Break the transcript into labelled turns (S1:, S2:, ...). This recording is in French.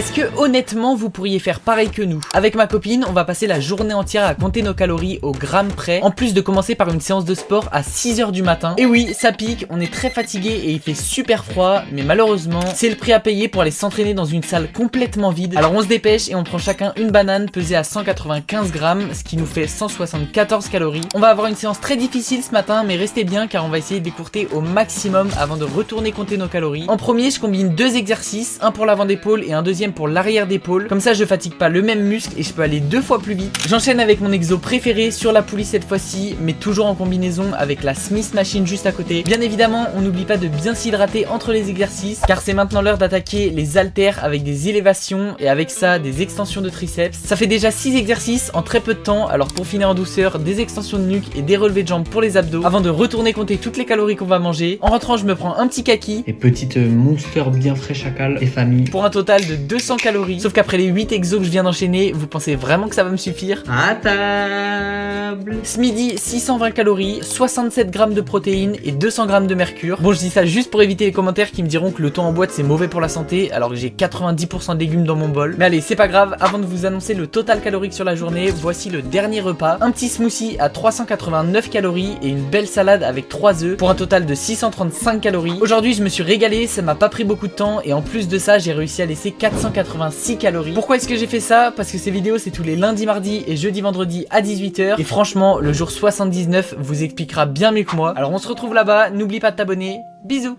S1: Est-ce que honnêtement vous pourriez faire pareil que nous? Avec ma copine, on va passer la journée entière à compter nos calories au gramme près, en plus de commencer par une séance de sport à 6h du matin. Et oui, ça pique, on est très fatigué et il fait super froid, mais malheureusement, c'est le prix à payer pour aller s'entraîner dans une salle complètement vide. Alors on se dépêche et on prend chacun une banane pesée à 195 grammes, ce qui nous fait 174 calories. On va avoir une séance très difficile ce matin, mais restez bien car on va essayer d'écourter au maximum avant de retourner compter nos calories. En premier, je combine deux exercices, un pour l'avant d'épaule et un deuxième pour l'arrière d'épaule. Comme ça, je fatigue pas le même muscle et je peux aller 2 fois plus vite. J'enchaîne avec mon exo préféré sur la poulie cette fois-ci, mais toujours en combinaison avec la Smith Machine juste à côté. Bien évidemment, on n'oublie pas de bien s'hydrater entre les exercices, car c'est maintenant l'heure d'attaquer les haltères avec des élévations et avec ça des extensions de triceps. Ça fait déjà 6 exercices en très peu de temps, alors pour finir en douceur, des extensions de nuque et des relevés de jambes pour les abdos, avant de retourner compter toutes les calories qu'on va manger. En rentrant, je me prends un petit kaki
S2: et petite monster bien frais chacal et famille
S1: pour un total de 200 calories. Sauf qu'après les 8 exos que je viens d'enchaîner, vous pensez vraiment que ça va me suffire?
S2: à table.
S1: Ce midi, 620 calories, 67 grammes de protéines et 200 grammes de mercure. Bon, je dis ça juste pour éviter les commentaires qui me diront que le thon en boîte c'est mauvais pour la santé, alors que j'ai 90% de légumes dans mon bol. Mais allez, c'est pas grave, avant de vous annoncer le total calorique sur la journée, voici le dernier repas. Un petit smoothie à 389 calories et une belle salade avec 3 œufs pour un total de 635 calories. Aujourd'hui, je me suis régalé, ça m'a pas pris beaucoup de temps et en plus de ça, j'ai réussi à laisser 486 calories. Pourquoi est-ce que j'ai fait ça? Parce que ces vidéos, c'est tous les lundis, mardis et jeudi, vendredi à 18h. Et franchement, le jour 79 vous expliquera bien mieux que moi. Alors on se retrouve là-bas, n'oublie pas de t'abonner. Bisous.